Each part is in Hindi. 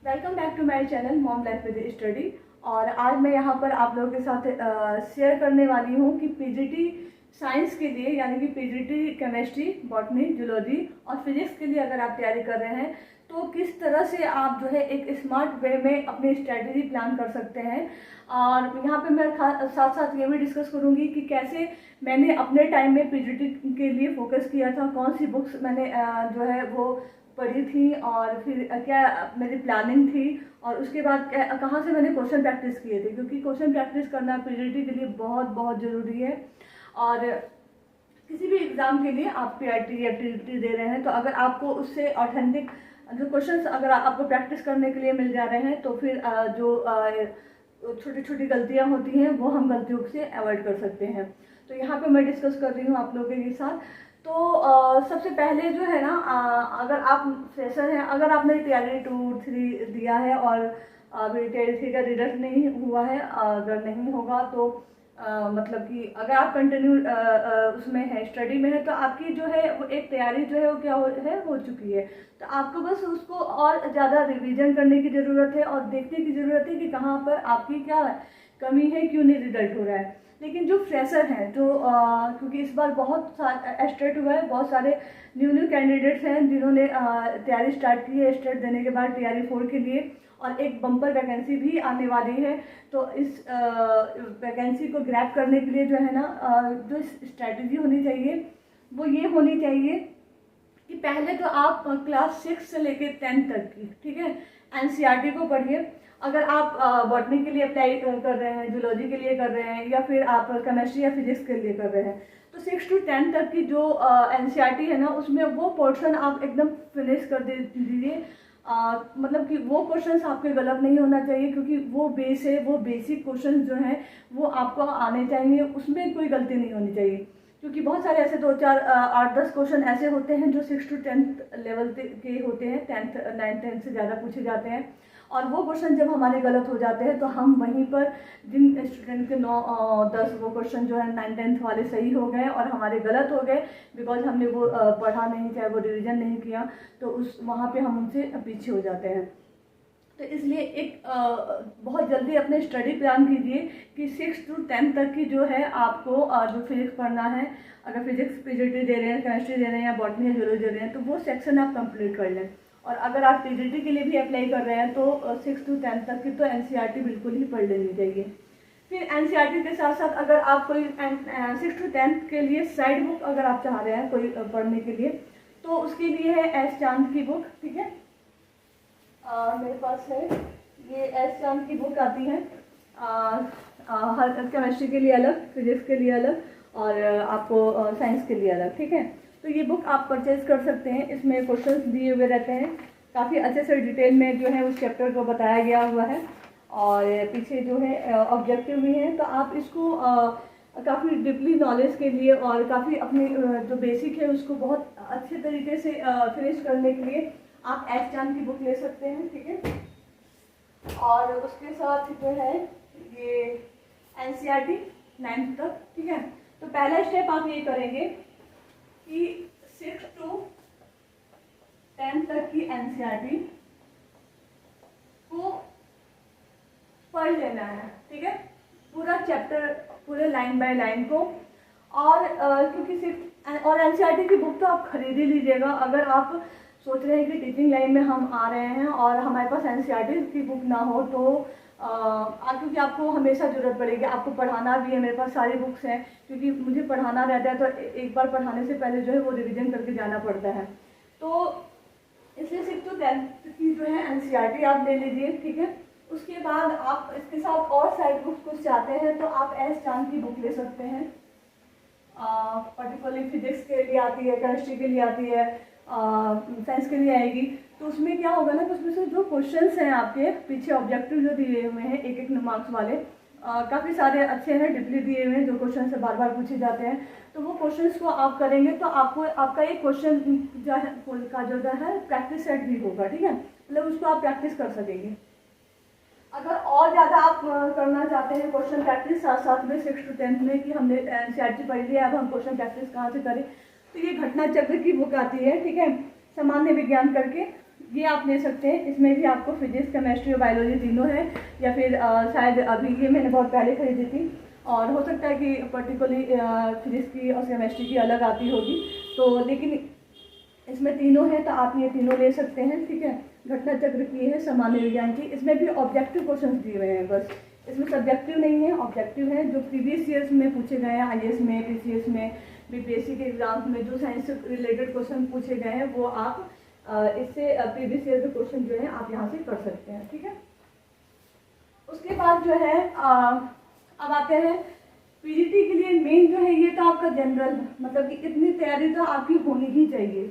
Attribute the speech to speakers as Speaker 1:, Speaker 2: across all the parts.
Speaker 1: Welcome back to my channel mom life with study. और आज मैं यहाँ पर आप लोगों के साथ शेयर करने वाली हूँ कि पीजीटी साइंस के लिए यानी कि पीजीटी केमिस्ट्री, बॉटनी, जूलॉजी और फिजिक्स के लिए अगर आप तैयारी कर रहे हैं तो किस तरह से आप जो है एक स्मार्ट वे में अपनी स्ट्रेटजी प्लान कर सकते हैं। और यहाँ पे मैं साथ साथ ये भी डिस्कस करूँगी कि कैसे मैंने अपने टाइम में पीजीटी के लिए फोकस किया था, कौन सी बुक्स मैंने जो है वो पढ़ी थी और फिर क्या मेरी प्लानिंग थी और उसके बाद कहाँ से मैंने क्वेश्चन प्रैक्टिस किए थे, क्योंकि क्वेश्चन प्रैक्टिस करना पीजीटी के लिए बहुत बहुत ज़रूरी है। और किसी भी एग्ज़ाम के लिए आप पीआईटी या टीईटी दे रहे हैं तो अगर आपको उससे ऑथेंटिक जो क्वेश्चंस अगर आपको प्रैक्टिस करने के लिए मिल जा रहे हैं तो फिर जो छोटी छोटी गलतियां होती हैं वो हम गलतियों से अवॉइड कर सकते हैं। तो यहाँ पे मैं डिस्कस कर रही हूँ आप लोगों के साथ। तो सबसे पहले जो है ना, अगर आप फ्रेशर हैं, अगर आपने टीआरई 2-3 दिया है और अभी टीआरई 3 का रिजल्ट नहीं हुआ है, अगर नहीं होगा तो मतलब कि अगर आप कंटिन्यू उसमें है, स्टडी में है, तो आपकी जो है वो एक तैयारी जो है वो क्या हो चुकी है। तो आपको बस उसको और ज़्यादा रिवीजन करने की ज़रूरत है और देखने की ज़रूरत है कि कहाँ पर आपकी क्या कमी है, क्यों नहीं रिजल्ट हो रहा है। लेकिन जो फ्रेशर हैं, जो क्योंकि इस बार बहुत सारा स्टेट हुआ है, बहुत सारे न्यू कैंडिडेट्स हैं जिन्होंने तैयारी स्टार्ट की है स्टेट देने के बाद टीआरई 4 के लिए, और एक बम्पर वैकेंसी भी आने वाली है। तो इस वैकेंसी को ग्रैब करने के लिए जो है ना, जो स्ट्रैटेजी होनी चाहिए वो ये होनी चाहिए कि पहले तो आप क्लास 6 से लेकर 10 तक की, ठीक है, एनसीईआरटी को पढ़िए। अगर आप बॉटनी के लिए अप्लाई कर रहे हैं, जूलॉजी के लिए कर रहे हैं, या फिर आप केमिस्ट्री या फिजिक्स के लिए कर रहे हैं, तो 6 to 10 तक की जो एनसीईआरटी है ना, उसमें वो पोर्शन आप एकदम फिनिश कर दीजिए। मतलब कि वो क्वेश्चंस आपके गलत नहीं होना चाहिए, क्योंकि वो बेस है, वो बेसिक क्वेश्चंस जो हैं वो आपको आने चाहिए, उसमें कोई गलती नहीं होनी चाहिए। क्योंकि बहुत सारे ऐसे 2-4 8-10 क्वेश्चन ऐसे होते हैं जो 6 to 10 लेवल के होते हैं, 10th 9th 10th से ज़्यादा पूछे जाते हैं। और वो क्वेश्चन जब हमारे गलत हो जाते हैं तो हम वहीं पर, जिन स्टूडेंट के 9-10 वो क्वेश्चन जो है 9th-10th वाले सही हो गए और हमारे गलत हो गए बिकॉज हमने वो पढ़ा नहीं, चाहे वो रिवीजन नहीं किया, तो उस वहाँ पे हम उनसे पीछे हो जाते हैं। तो इसलिए एक बहुत जल्दी अपने स्टडी प्लान कीजिए कि 6 to 10 तक की जो है आपको जो फिजिक्स पढ़ना है, अगर फिजिक्स पीजीटी दे रहे हैं, केमिस्ट्री दे रहे हैं या बॉटनी या जूलॉजी दे रहे हैं, तो वो सेक्शन आप कंप्लीट कर लें। और अगर आप पीजीटी के लिए भी अप्लाई कर रहे हैं तो 6 to 10 तक की तो एनसीईआरटी बिल्कुल ही पढ़ लेनी चाहिए। फिर एनसीईआरटी के साथ साथ अगर आप कोई 6 to 10 के लिए साइड बुक अगर आप चाह रहे हैं कोई पढ़ने के लिए, तो उसके लिए है एस चांद की बुक, ठीक है। मेरे पास है ये एस चांद की बुक आती है, हर केमिस्ट्री के लिए अलग, फिजिक्स के लिए अलग और आपको साइंस के लिए अलग, ठीक है। तो ये बुक आप परचेज कर सकते हैं। इसमें क्वेश्चंस दिए हुए रहते हैं, काफ़ी अच्छे से डिटेल में जो है उस चैप्टर को बताया गया हुआ है और पीछे जो है ऑब्जेक्टिव भी है। तो आप इसको काफ़ी डीपली नॉलेज के लिए और काफ़ी अपनी जो बेसिक है उसको बहुत अच्छे तरीके से फिनिश करने के लिए आप एस चांद की बुक ले सकते हैं, ठीक है। और उसके साथ जो है ये एनसीईआरटी 9th तक, ठीक है। तो पहला स्टेप आप ये करेंगे कि 6 to 10 तक की एनसीईआरटी को पढ़ लेना है, ठीक है, पूरा चैप्टर, पूरे लाइन बाय लाइन को। और क्योंकि सिर्फ और एनसीईआरटी की बुक तो आप खरीद ही लीजिएगा। अगर आप सोच रहे हैं कि टीचिंग लाइन में हम आ रहे हैं और हमारे पास एनसीईआरटी की बुक ना हो तो क्योंकि आपको हमेशा ज़रूरत पड़ेगी, आपको पढ़ाना भी है, मेरे पास सारी बुक्स हैं, क्योंकि मुझे पढ़ाना रहता है तो एक बार पढ़ाने से पहले जो है वो रिवीजन करके जाना पड़ता है। तो इसलिए 6 to 10 की जो है एनसीईआरटी आप ले लीजिए, ठीक है। उसके बाद आप इसके साथ और साइड बुक्स कुछ चाहते हैं तो आप एस चांद की बुक ले सकते हैं। पर्टिकुलरली फिजिक्स के लिए आती है, केमिस्ट्री के लिए आती है, साइंस के लिए आएगी। तो उसमें क्या होगा ना कि उसमें से जो क्वेश्चंस हैं आपके पीछे ऑब्जेक्टिव जो दिए हुए हैं 1-1 मार्क्स वाले, काफ़ी सारे अच्छे हैं, डिपली दिए हुए हैं, जो क्वेश्चन से बार बार पूछे जाते हैं। तो वो क्वेश्चंस को आप करेंगे तो आपको आपका एक क्वेश्चन जो है का जो है प्रैक्टिस सेट भी होगा, ठीक है, मतलब उसको आप प्रैक्टिस कर सकेंगे। अगर और ज़्यादा आप करना चाहते हैं क्वेश्चन प्रैक्टिस साथ साथ में 6 to 10 में कि हमने एनसीईआरटी पढ़ लिया, अब हम क्वेश्चन प्रैक्टिस कहाँ से करें, तो ये घटना चक्र की बुक आती है, ठीक है, सामान्य विज्ञान करके, ये आप ले सकते हैं। इसमें भी आपको फिजिक्स, केमिस्ट्री और बायोलॉजी तीनों है, या फिर शायद अभी ये मैंने बहुत पहले खरीदी थी, और हो सकता है कि पर्टिकुलरली फिजिक्स की और केमिस्ट्री की अलग आती होगी, तो लेकिन इसमें तीनों है तो आप ये तीनों ले सकते हैं, ठीक है। घटना चक्र की है, सामान्य विज्ञान की। इसमें भी ऑब्जेक्टिव क्वेश्चन दिए हुए हैं, बस इसमें सब्जेक्टिव नहीं है, ऑब्जेक्टिव है, जो प्रीवियस ईयर्स में पूछे गए हैं, IAS में, PCS में, BPSC के एग्जाम्स में जो साइंस से रिलेटेड क्वेश्चन पूछे गए हैं वो आप इससे प्रीवियस ईयर के क्वेश्चन जो है आप यहाँ से कर सकते हैं, ठीक है। उसके बाद जो है अब आते हैं PGT के लिए। मेन जो है ये तो आपका जनरल, मतलब कि इतनी तैयारी तो आपकी होनी ही चाहिए।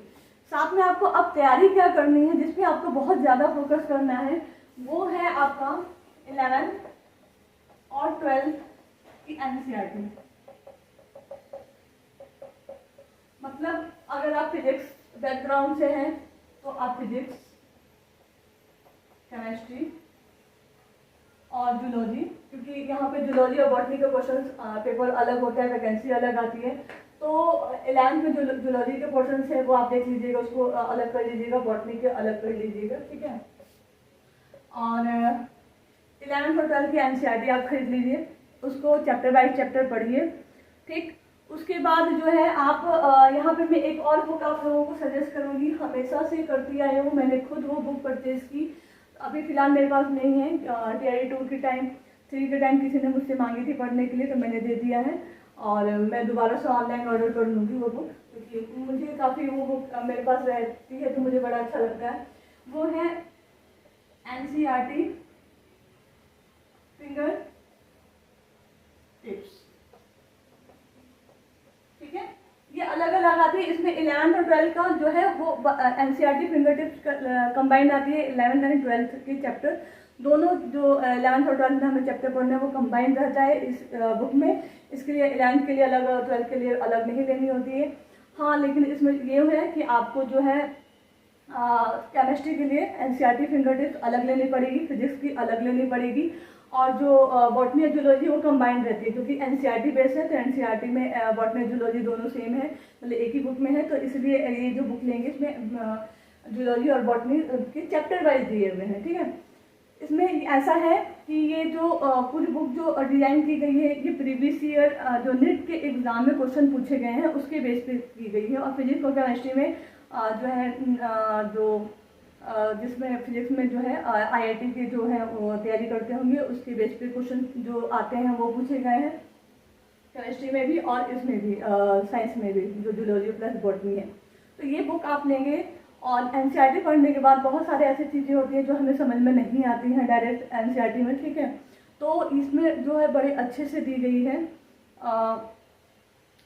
Speaker 1: साथ में आपको अब तैयारी क्या करनी है, जिसपे आपको बहुत ज़्यादा फोकस करना है, वो है आपका 11th और 12th की NCERT। मतलब अगर आप फिजिक्स बैकग्राउंड से हैं तो आप फिजिक्स, केमिस्ट्री और जूलॉजी, क्योंकि यहाँ पे जूलॉजी और बॉटनी के क्वेश्चन पेपर अलग होता है, वैकेंसी अलग आती है, तो 11th में जो जूलॉजी के पोर्शन है वो आप देख लीजिएगा, उसको अलग कर लीजिएगा, बॉटनी के अलग कर लीजिएगा, ठीक है। और 11th और 12th की NCERT आप खरीद लीजिए, उसको चैप्टर बाय चैप्टर पढ़िए, ठीक। उसके बाद जो है आप यहाँ पे मैं एक और बुक आप लोगों को सजेस्ट करूँगी, हमेशा से करती आई हूँ, मैंने खुद वो बुक परचेज की, अभी फ़िलहाल मेरे पास नहीं है। TRE 2 के टाइम, 3 के टाइम किसी ने मुझसे मांगी थी पढ़ने के लिए, तो मैंने दे दिया है, और मैं दोबारा से ऑनलाइन ऑर्डर कर लूँगी वो बुक, क्योंकि मुझे काफ़ी वो बुक मेरे पास रहती है तो मुझे बड़ा अच्छा लगता है। वो है NCERT फिंगर टिप्स, ठीक है। ये अलग अलग आती है, इसमें 11th और 12th का जो है वो NCERT फिंगर टिप्स कंबाइंड आती है। 11th एंड 12th के चैप्टर दोनों, जो 11th और 12th में हमें चैप्टर पढ़ना है वो कंबाइंड रहता है इस बुक में। इसके लिए 11th के लिए अलग और 12th के लिए अलग नहीं लेनी होती है। हाँ, लेकिन इसमें ये है कि आपको जो है केमिस्ट्री के लिए NCERT फिंगर टिप्स अलग लेनी पड़ेगी, फिजिक्स की अलग लेनी पड़ेगी, और जो बॉटनी और जूलॉजी वो कंबाइंड रहती है, क्योंकि NCERT बेस है, तो NCERT में बॉटनी और जूलॉजी दोनों सेम है, मतलब एक ही बुक में है, तो इसलिए ये जो बुक लेंगे इसमें जूलॉजी और बॉटनी के चैप्टर वाइज दिए हुए हैं, ठीक है। इसमें ऐसा है कि ये जो पूरी बुक जो डिज़ाइन की गई है, ये प्रीवियस ईयर जो NEET के एग्ज़ाम में क्वेश्चन पूछे गए हैं उसके बेस पे की गई है। और फिजिक्स और केमिस्ट्री में जो है जिसमें फिजिक्स में जो है IIT के जो है वो तैयारी करते होंगे, उसके बेस पे क्वेश्चन जो आते हैं वो पूछे गए हैं, केमिस्ट्री में भी और इसमें भी साइंस में भी, जो जूलॉजी प्लस बॉटनी है। तो ये बुक आप लेंगे, और NCERT पढ़ने के बाद बहुत सारे ऐसी चीज़ें होती हैं जो हमें समझ में नहीं आती हैं डायरेक्ट NCERT में, ठीक है। तो इसमें जो है बड़े अच्छे से दी गई है,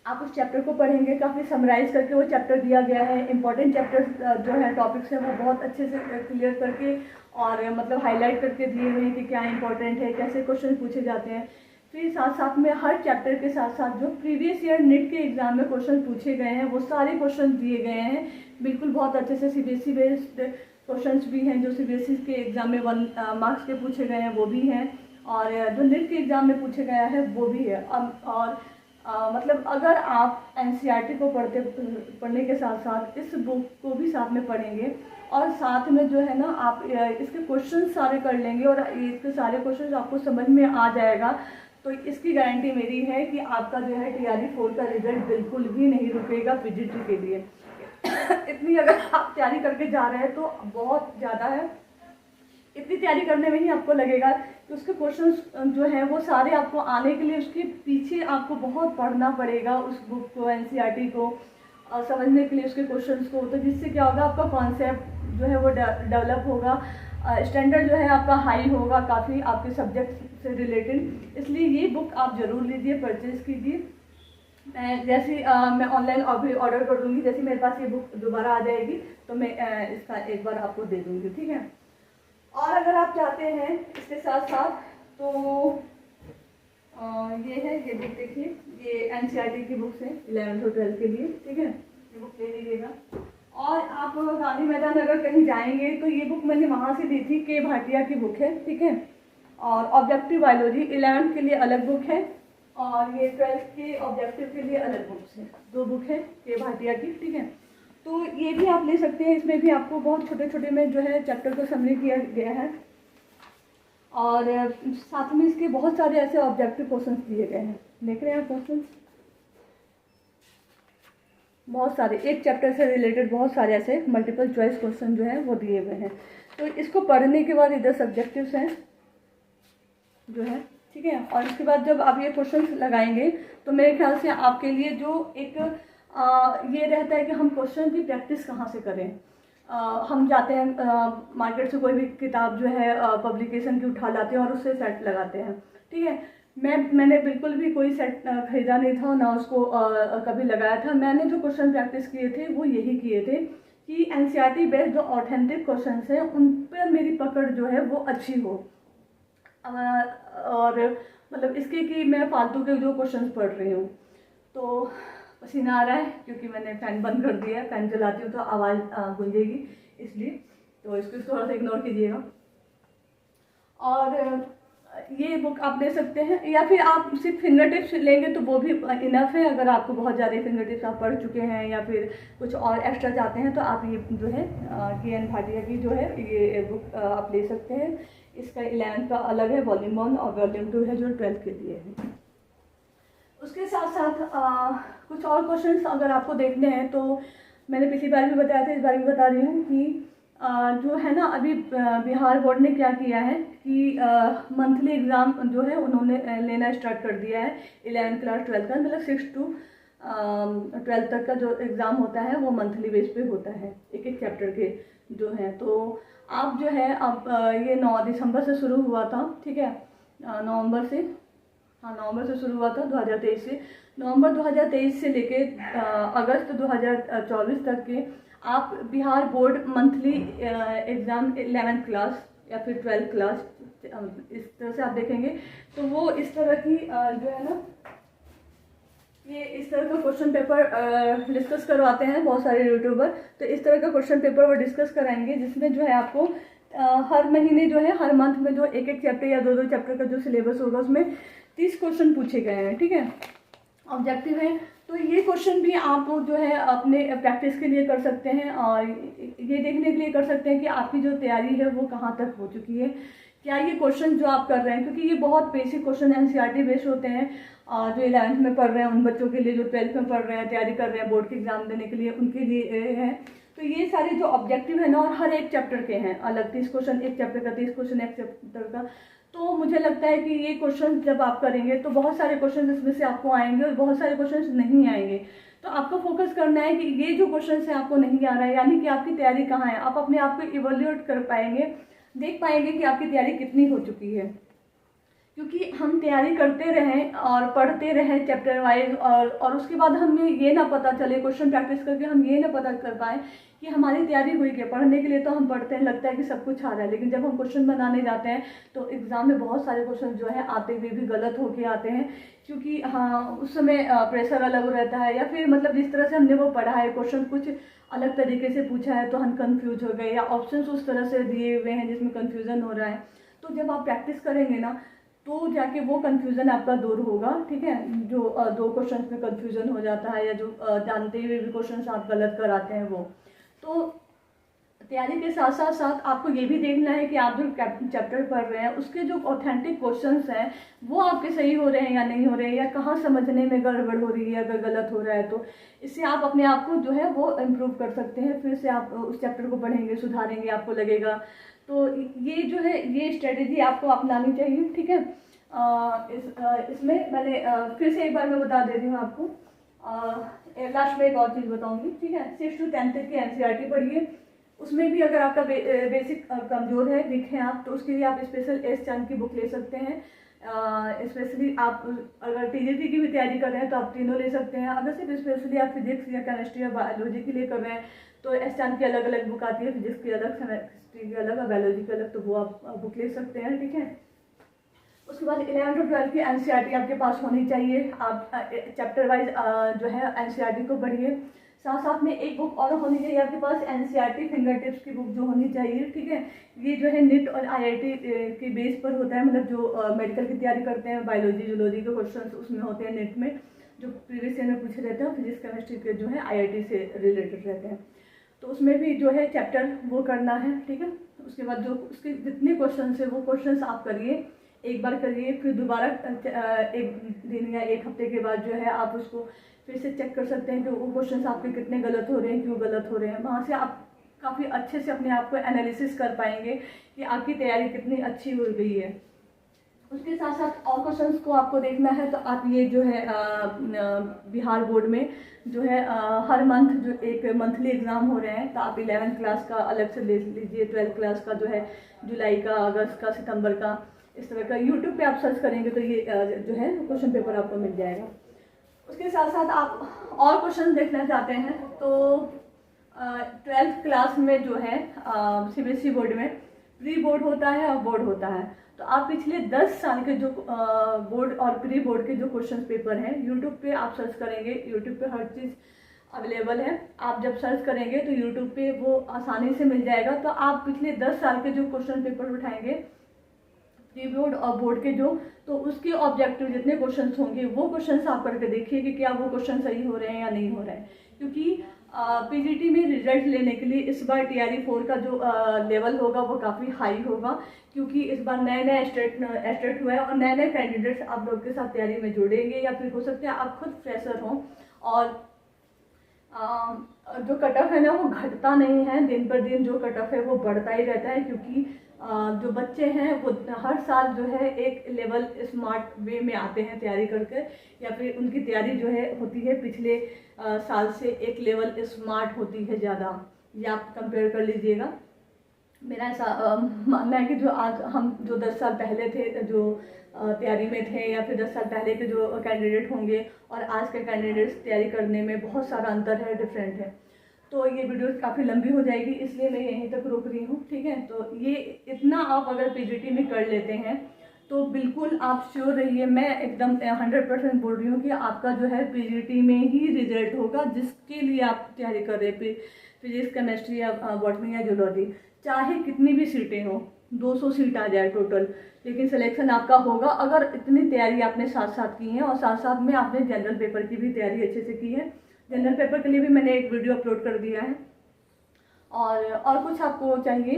Speaker 1: आप उस चैप्टर को पढ़ेंगे, काफ़ी समराइज करके वो चैप्टर दिया गया है। इंपॉर्टेंट चैप्टर्स जो है टॉपिक्स हैं वो बहुत अच्छे से क्लियर करके और मतलब हाईलाइट करके दिए हुए हैं कि क्या इंपॉर्टेंट है, कैसे क्वेश्चन पूछे जाते हैं। फिर साथ साथ में हर चैप्टर के साथ साथ जो प्रीवियस ईयर NEET के एग्ज़ाम में क्वेश्चन पूछे गए हैं वो सारे क्वेश्चन दिए गए हैं, बिल्कुल बहुत अच्छे से। CBSE बेस्ड क्वेश्चंस भी हैं, जो CBSE के एग्ज़ाम में 1 मार्क्स के पूछे गए हैं वो भी हैं, और जो NEET के एग्ज़ाम में पूछे गया है वो भी है। और मतलब अगर आप NCERT को पढ़ने के साथ साथ इस बुक को भी साथ में पढ़ेंगे, और साथ में जो है ना आप इसके क्वेश्चन सारे कर लेंगे, और इसके सारे क्वेश्चन आपको समझ में आ जाएगा, तो इसकी गारंटी मेरी है कि आपका जो है TRE 4 का रिजल्ट बिल्कुल भी नहीं रुकेगा PGT के लिए। इतनी अगर आप तैयारी करके जा रहे हैं तो बहुत ज़्यादा है, इतनी तैयारी करने में ही आपको लगेगा कि उसके क्वेश्चंस जो हैं वो सारे आपको आने के लिए उसके पीछे आपको बहुत पढ़ना पड़ेगा, उस बुक को, NCERT को समझने के लिए उसके क्वेश्चंस को। तो जिससे क्या होगा, आपका कॉन्सेप्ट जो है वो डेवलप होगा, स्टैंडर्ड जो है आपका हाई होगा काफ़ी आपके सब्जेक्ट से रिलेटेड। इसलिए ये बुक आप ज़रूर लीजिए, परचेज़ कीजिए। मैं ऑनलाइन अभी ऑर्डर कर दूँगी, जैसे मेरे पास ये बुक दोबारा आ जाएगी तो मैं इसका एक बार आपको दे दूँगी, ठीक है। और अगर आप चाहते हैं इसके साथ साथ तो ये है, ये बुक देखिए, ये NCERT की बुक्स है 11th और 12th के लिए, ठीक है। ये बुक ले लीजिएगा। और आप गांधी मैदान अगर कहीं जाएंगे तो ये बुक मैंने वहाँ से ली थी, के भाटिया की बुक है, ठीक है। और ऑब्जेक्टिव बायोलॉजी 11th के लिए अलग बुक है, और ये 12th के ऑब्जेक्टिव के लिए अलग बुक्स है, 2 बुक है के भाटिया की, ठीक है। तो ये भी आप ले सकते हैं। इसमें भी आपको बहुत छोटे छोटे में जो है चैप्टर को समरी किया गया है, और साथ में इसके बहुत सारे ऐसे ऑब्जेक्टिव क्वेश्चंस दिए गए हैं। देख रहे हैं क्वेश्चंस, बहुत सारे एक चैप्टर से रिलेटेड बहुत सारे ऐसे मल्टीपल चॉइस क्वेश्चन जो है वो दिए हुए हैं। तो इसको पढ़ने के बाद इधर सब्जेक्टिव्स हैं जो है, ठीक है। और इसके बाद जब आप ये क्वेश्चंस लगाएंगे तो मेरे ख्याल से आपके लिए जो एक ये रहता है कि हम क्वेश्चन की प्रैक्टिस कहाँ से करें। हम जाते हैं मार्केट से कोई भी किताब जो है पब्लिकेशन की उठा लाते हैं और उससे सेट लगाते हैं, ठीक है। मैंने बिल्कुल भी कोई सेट खरीदा नहीं था, ना उसको कभी लगाया था। मैंने जो क्वेश्चन प्रैक्टिस किए थे वो यही किए थे कि एनसीईआरटी बेस्ड जो ऑथेंटिक क्वेश्चन हैं उन पर मेरी पकड़ जो है वो अच्छी हो, और मतलब इसके कि मैं फालतू के जो क्वेश्चंस पढ़ रही हूँ। तो पसीना आ रहा है क्योंकि मैंने फ़ैन बंद कर दिया है, फ़ैन चलाती हूँ तो आवाज़ गूंजेगी, इसलिए तो इसको थोड़ा सा इग्नोर कीजिएगा। और ये बुक आप ले सकते हैं, या फिर आप सिर्फ फिंगर टिप्स लेंगे तो वो भी इनफ है। अगर आपको बहुत ज़्यादा फिंगर टिप्स आप पढ़ चुके हैं या फिर कुछ और एक्स्ट्रा चाहते हैं तो आप ये जो है KN भाटिया की जो है ये बुक आप ले सकते हैं। इसका 11th का अलग है, वॉल्यूम 1, और वॉल्यूम 2 है जो 12th के लिए है। उसके साथ साथ कुछ और क्वेश्चंस अगर आपको देखने हैं तो मैंने पिछली बार भी बताया था, इस बार भी बता रही हूँ कि जो है ना अभी बिहार बोर्ड ने क्या किया है कि मंथली एग्ज़ाम जो है उन्होंने लेना स्टार्ट कर दिया है 11th क्लास 12th का, मतलब 6 to 12 तक का जो एग्ज़ाम होता है वो मंथली बेस पे होता है, एक एक चैप्टर के जो हैं। तो आप जो है अब ये 9 दिसंबर से शुरू हुआ था, ठीक है, नवंबर से, हाँ नवंबर से शुरू हुआ था 2023 से। नवंबर 2023 से लेके अगस्त 2024 तक के आप Bihar board monthly exam 11th class या फिर 12th क्लास इस तरह से आप देखेंगे तो वो इस तरह की जो है ना ये इस तरह का क्वेश्चन पेपर डिस्कस करवाते हैं बहुत सारे यूट्यूबर। तो इस तरह का क्वेश्चन पेपर वो डिस्कस कराएंगे जिसमें जो है आपको हर महीने जो है हर मंथ में जो एक एक चैप्टर या दो दो चैप्टर का जो सिलेबस होगा उसमें 30 क्वेश्चन पूछे गए हैं, ठीक है, ऑब्जेक्टिव है। तो ये क्वेश्चन भी आप जो है अपने प्रैक्टिस के लिए कर सकते हैं और ये देखने के लिए कर सकते हैं कि आपकी जो तैयारी है वो कहाँ तक हो चुकी है, क्या ये क्वेश्चन जो आप कर रहे हैं, क्योंकि ये बहुत बेसिक क्वेश्चन एनसीईआरटी बेस्ड होते हैं। जो 11th में पढ़ रहे हैं उन बच्चों के लिए, जो 12th में पढ़ रहे हैं तैयारी कर रहे हैं बोर्ड के एग्जाम देने के लिए, उनके लिए है। तो ये सारे जो ऑब्जेक्टिव है ना और हर एक चैप्टर के हैं अलग 30 क्वेश्चन एक चैप्टर का, 30 क्वेश्चन एक चैप्टर का। तो मुझे लगता है कि ये क्वेश्चन जब आप करेंगे तो बहुत सारे क्वेश्चन इसमें से आपको आएंगे और बहुत सारे क्वेश्चन नहीं आएंगे। तो आपको फोकस करना है कि ये जो क्वेश्चन है आपको नहीं आ रहा है, यानी कि आपकी तैयारी कहाँ है। आप अपने आप को इवोल्यूट कर पाएंगे, देख पाएंगे कि आपकी तैयारी कितनी हो चुकी है। क्योंकि हम तैयारी करते रहें और पढ़ते रहें चैप्टर वाइज और उसके बाद हमें ये ना पता चले, क्वेश्चन प्रैक्टिस करके हम ये ना पता कर पाए कि हमारी तैयारी हुई क्या। पढ़ने के लिए तो हम पढ़ते हैं, लगता है कि सब कुछ आ रहा है, लेकिन जब हम क्वेश्चन बनाने जाते हैं तो एग्ज़ाम में बहुत सारे क्वेश्चन जो है आते हुए भी गलत होके आते हैं। क्योंकि हाँ उस समय प्रेशर अलग रहता है, या फिर मतलब जिस तरह से हमने वो पढ़ा है क्वेश्चन कुछ अलग तरीके से पूछा है तो हम कंफ्यूज हो गए, या ऑप्शन उस तरह से दिए हुए हैं जिसमें कन्फ्यूज़न हो रहा है। तो जब आप प्रैक्टिस करेंगे ना तो जाके वो कन्फ्यूज़न आपका दूर होगा, ठीक है। जो दो क्वेश्चन में कन्फ्यूज़न हो जाता है या जो जानते हुए भी क्वेश्चन आप गलत कराते हैं वो। तो तैयारी के साथ साथ आपको ये भी देखना है कि आप जो चैप्टर पढ़ रहे हैं उसके जो ऑथेंटिक क्वेश्चंस हैं वो आपके सही हो रहे हैं या नहीं हो रहे हैं, या कहाँ समझने में गड़बड़ हो रही है, अगर गलत हो रहा है तो इससे आप अपने आप को जो है वो इम्प्रूव कर सकते हैं। फिर से आप उस चैप्टर को पढ़ेंगे, सुधारेंगे, आपको लगेगा। तो ये जो है ये स्ट्रेटेजी आपको अपनानी चाहिए, ठीक है। इसमें मैंने फिर से एक बार मैं बता दे रही हूँ आपको, लास्ट में एक और चीज़ बताऊँगी, ठीक है। 6 to 10 तक की एनसीईआरटी पढ़िए, उसमें भी अगर आपका बेसिक कमज़ोर है, वीक है आप, तो उसके लिए आप स्पेशल एस चंद की बुक ले सकते हैं। स्पेशली आप अगर टीजीटी की भी तैयारी कर रहे हैं तो आप तीनों ले सकते हैं। अगर सिर्फ स्पेशली आप फिजिक्स या केमिस्ट्री या बायोलॉजी के लिए कर रहे हैं तो एस चंद की अलग अलग बुक आती है, फिजिक्स की अलग, केमिस्ट्री की अलग और बायोलॉजी की अलग, तो वो आप बुक ले सकते हैं, ठीक है। उसके बाद 11 to 12 की एनसीईआरटी आपके पास होनी चाहिए। आप चैप्टर वाइज जो है एनसीईआरटी को पढ़िए, साथ साथ में एक बुक और होनी चाहिए आपके पास एनसीईआरटी फिंगर टिप्स की बुक जो होनी चाहिए, ठीक है। ये जो है नीट और आईआईटी के बेस पर होता है, मतलब जो मेडिकल की तैयारी करते हैं बायोलॉजी जूलॉजी के क्वेश्चन उसमें होते हैं नीट में, जो प्रीवियस ईयर में पूछे रहते हैं, फिजिक्स केमिस्ट्री के जो है IIT से रिलेटेड रहते हैं। तो उसमें भी जो है चैप्टर वो करना है, ठीक है। उसके बाद जो उसके जितने क्वेश्चन है वो क्वेश्चन आप करिए, एक बार करिए, फिर दोबारा एक दिन या एक हफ्ते के बाद जो है आप उसको फिर से चेक कर सकते हैं कि वो क्वेश्चन आपके कितने गलत हो रहे हैं, क्यों गलत हो रहे हैं। वहाँ से आप काफ़ी अच्छे से अपने आप को एनालिसिस कर पाएंगे कि आपकी तैयारी कितनी अच्छी हो गई है। उसके साथ साथ और क्वेश्चंस को आपको देखना है तो आप ये जो है बिहार बोर्ड में जो है हर मंथ जो एक मंथली एग्ज़ाम हो रहे हैं, तो आप 11th क्लास का अलग से ले लीजिए, 12th क्लास का जो है जुलाई का, अगस्त का, सितंबर का, इस तरह का यूट्यूब पे आप सर्च करेंगे तो ये जो है क्वेश्चन पेपर आपको मिल जाएगा। उसके साथ साथ आप और क्वेश्चन देखना चाहते हैं तो 12th क्लास में जो है CBSE बोर्ड में प्री बोर्ड होता है और बोर्ड होता है। तो आप पिछले 10 साल के जो बोर्ड और प्री बोर्ड के जो क्वेश्चन पेपर हैं यूट्यूब पे आप सर्च करेंगे, यूट्यूब पे हर चीज़ अवेलेबल है। आप जब सर्च करेंगे तो यूट्यूब पे वो आसानी से मिल जाएगा। तो आप पिछले 10 साल के जो क्वेश्चन पेपर उठाएंगे प्री बोर्ड और बोर्ड के जो, तो उसके ऑब्जेक्टिव जितने क्वेश्चंस होंगे वो क्वेश्चंस आप करके देखिए कि क्या वो क्वेश्चन सही हो रहे हैं या नहीं हो रहे हैं। क्योंकि PGT में रिजल्ट लेने के लिए इस बार TRE 4 का जो लेवल होगा वो काफ़ी हाई होगा, क्योंकि इस बार नए नए स्टेट हुआ है और नए नए कैंडिडेट्स आप लोग के साथ तैयारी में जुड़ेंगे, या फिर हो सकता है आप खुद फ्रेशर हों और जो कट ऑफ है ना वो घटता नहीं है, दिन पर दिन जो कट ऑफ है वो बढ़ता ही रहता है। क्योंकि जो बच्चे हैं वो हर साल जो है एक लेवल स्मार्ट वे में आते हैं तैयारी करके, या फिर उनकी तैयारी जो है होती है पिछले साल से एक लेवल स्मार्ट होती है ज़्यादा। ये आप कंपेयर कर लीजिएगा। मेरा ऐसा मानना है कि जो आज हम जो 10 साल पहले थे जो तैयारी में थे, या फिर 10 साल पहले के जो कैंडिडेट होंगे और आज के कैंडिडेट्स तैयारी करने में बहुत सारा अंतर है, डिफरेंट है। तो ये वीडियो काफ़ी लंबी हो जाएगी, इसलिए मैं यहीं तक रोक रही हूँ, ठीक है। तो ये इतना आप अगर PGT में कर लेते हैं तो बिल्कुल आप श्योर रहिए, मैं एकदम 100% बोल रही हूँ कि आपका जो है PGT में ही रिजल्ट होगा जिसके लिए आप तैयारी कर रहे हैं, फिजिक्स केमिस्ट्री या बॉटनी या जूलॉजी। चाहे कितनी भी सीटें हो, 200 सीट आ जाए टोटल, लेकिन सिलेक्शन आपका होगा अगर इतनी तैयारी आपने साथ साथ की है और साथ साथ में आपने जनरल पेपर की भी तैयारी अच्छे से की है। जनरल पेपर के लिए भी मैंने एक वीडियो अपलोड कर दिया है। और कुछ आपको चाहिए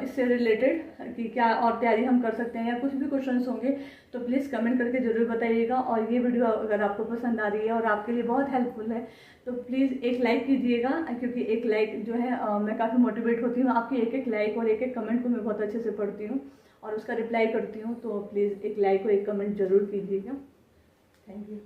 Speaker 1: इससे रिलेटेड कि क्या और तैयारी हम कर सकते हैं या कुछ भी क्वेश्चंस होंगे तो प्लीज़ कमेंट करके ज़रूर बताइएगा। और ये वीडियो अगर आपको पसंद आ रही है और आपके लिए बहुत हेल्पफुल है तो प्लीज़ एक लाइक कीजिएगा, क्योंकि एक लाइक जो है मैं काफ़ी मोटिवेट होती हूँ। आपकी एक एक लाइक और एक एक कमेंट को मैं बहुत अच्छे से पढ़ती हूँ और उसका रिप्लाई करती हूँ। तो प्लीज़ एक लाइक और एक कमेंट ज़रूर कीजिएगा। Thank you.